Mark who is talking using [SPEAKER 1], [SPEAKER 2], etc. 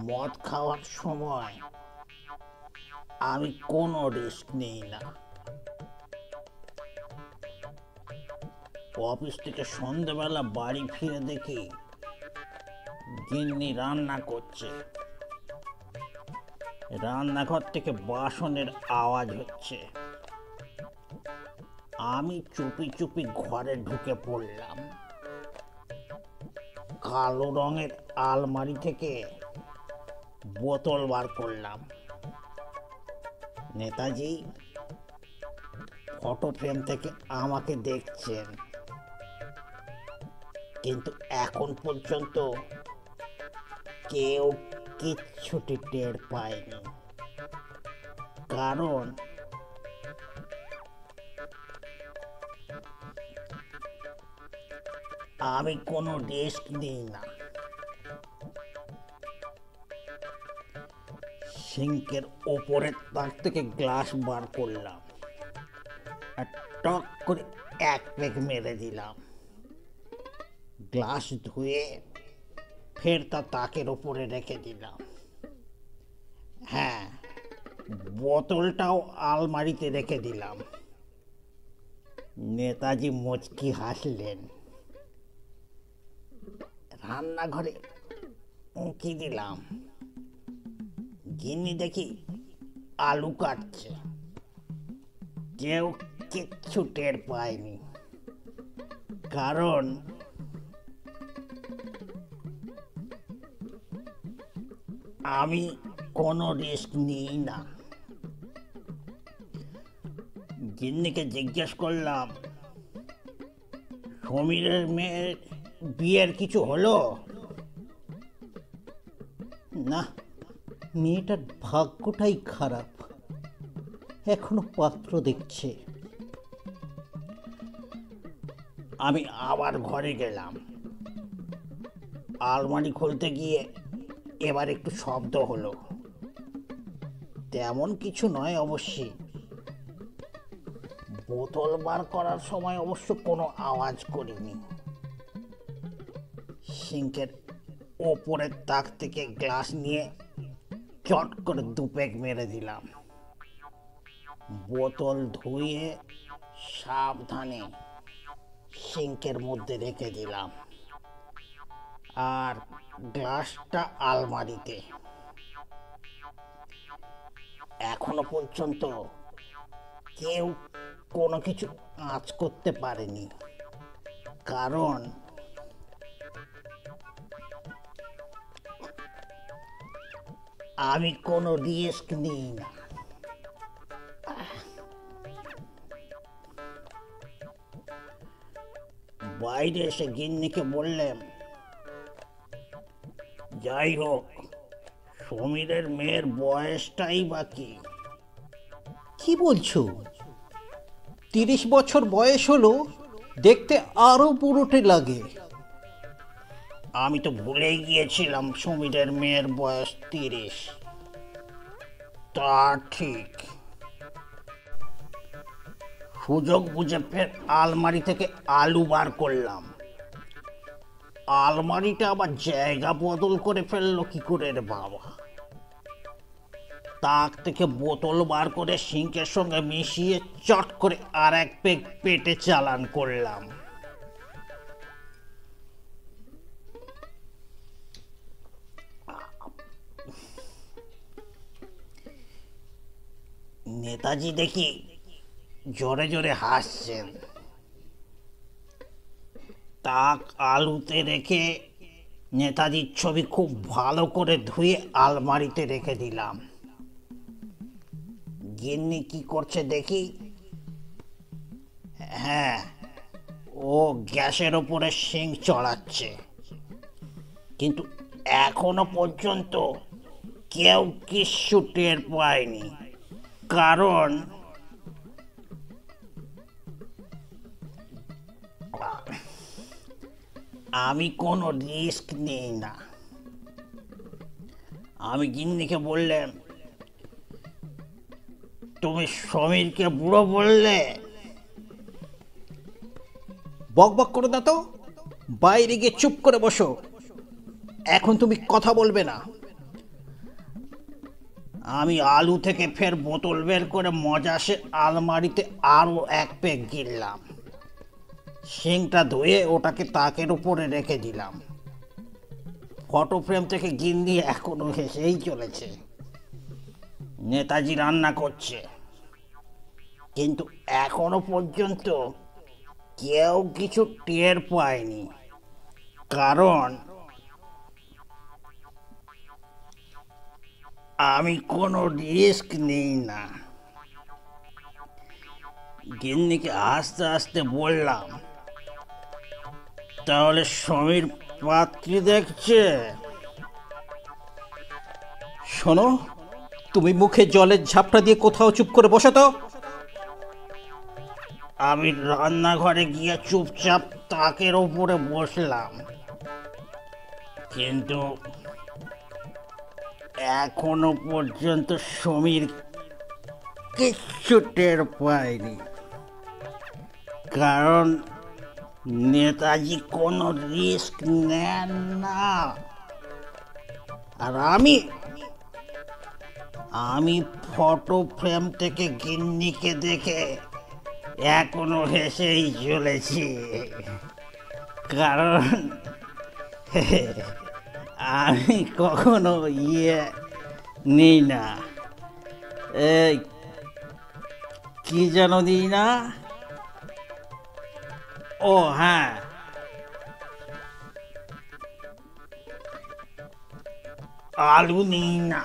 [SPEAKER 1] মদ খাওয়ার সময় আমি কোনো রিস্ক নেই না। অফিস থেকে সন্ধ্যেবেলা বাড়ি ফিরে দেখি গিন্নি রান্না করছে। রান্নাঘর থেকে বাসনের আওয়াজ হচ্ছে। আমি চুপি চুপি ঘরে ঢুকে পড়লাম। কালো রঙের আলমারি থেকে বোতল বার করলাম। নেতাজি ফটো ফ্রেম থেকে আমাকে দেখছেন, কিন্তু এখন পর্যন্ত কেউ কিচ্ছুটি টের পায়নি। কারণ আমি কোনো রিস্ক নিই না। সিঙ্কের ওপরের তাক থেকে গ্লাস বার করলাম আর টক করে এক পেগ মেরে দিলাম। গ্লাস ধুয়ে ফের তা তাকের ওপরে রেখে দিলাম। হ্যাঁ, বোতলটাও আলমারিতে রেখে দিলাম। নেতাজি মুচকি হাসলেন। রান্নাঘরে উঁকি দিলাম। গিন্নি দেখি আলু কাটছে। কেউ কিচ্ছু টের পায়নি, কারণ আমি কোনো রিস্ক নিই না। গিন্নিকে জিজ্ঞেস করলাম, সমীরের মেয়ের বিয়ের কিছু হলো?
[SPEAKER 2] না, মেয়েটার ভাগ্যটাই খারাপ, এখনো পাত্র দেখছে।
[SPEAKER 1] আমি আবার ঘরে গেলাম। আলমারি খুলতে গিয়ে এবার একটু শব্দ হলো। তেমন কিছু নয় অবশ্যই। বোতল বার করার সময় অবশ্য কোনো আওয়াজ করিনি। সিঙ্কের ওপরের তাক থেকে গ্লাস নিয়ে চট করে দু পেগ মেরে দিলাম। বোতল ধুয়ে সাবধানে সিঙ্কের মধ্যে রেখে দিলাম, আর গ্লাসটা আলমারিতে। এখনো পর্যন্ত কেউ কোনো কিছু আঁচ করতে পারেনি, কারণ আমি কোনো রিস্ক নিই না। বাইরে এসে গিন্নিকে বললেন, যাই হোক, সমীরের মেয়ের বয়সটাই বাকি।
[SPEAKER 2] কি বলছো? 30 বছর বয়স হলো, দেখতে আরো বুড়োটে লাগে।
[SPEAKER 1] আমি তো ভুলেই গিয়েছিলাম সমীরের মেয়ের বয়স 30। তা ঠিক। সুযোগ বুঝে ফের আলমারি থেকে আলু বার করলাম। আলমারিটা আবার জায়গা বদল করে ফেললো কি করে রে বাবা! তাক থেকে বোতল বার করে সিঙ্কের সঙ্গে মিশিয়ে চট করে আর এক পেগ পেটে চালান করলাম। নেতাজি দেখি জোরে জোরে হাসছেন। তাক আলুতে রেখে নেতাজির ছবি খুব ভালো করে ধুয়ে আলমারিতে রেখে দিলাম। গিন্নি কি করছে দেখি। হ্যাঁ, ও গ্যাসের ওপরে শিং চড়াচ্ছে, কিন্তু এখনো পর্যন্ত কেউ কিচ্ছু টের পায়নি, কারণ আমি কোনো রিস্ক নিই না। আমি গিন্নিকে বললাম, তুমি সমীরকে বুড়ো বললে?
[SPEAKER 2] বক বক করো না তো, বাইরে গিয়ে চুপ করে বসো। এখন তুমি কথা বলবে না।
[SPEAKER 1] আমি আলু থেকে ফের বোতল বের করে মজাসে আলমারিতে আরও এক পেক গিললাম। শিংটা ধুয়ে ওটাকে তাকের উপরে রেখে দিলাম। ফটো ফ্রেম থেকে গিন্নি এখনো হেসেই চলেছে। নেতাজি রান্না করছে, কিন্তু এখনো পর্যন্ত কেউ কিছু টের পায়নি, কারণ আমি কোনো রিস্ক নিই না। গিন্নিকে আস্তে আস্তে বললাম, তাহলে সমীর পাত্রী দেখছে?
[SPEAKER 2] শোনো, তুমি মুখে জলের ঝাপটা দিয়ে কোথাও চুপ করে বসো তো।
[SPEAKER 1] আমি রান্নাঘরে গিয়ে চুপচাপ তাকের ওপরে বসলাম, কিন্তু এখনো পর্যন্ত সমীর কিচ্ছু টের পায়নি, কারণ নেতাজি কোনো রিস্ক নেন না। আর আমি ফটো ফ্রেম থেকে গিন্নিকে দেখে এখনো হেসেই চলেছি, কারণ আমি কখনো নিই না। এই কি যেন দিই না? ও হ্যাঁ, আলু নিই না।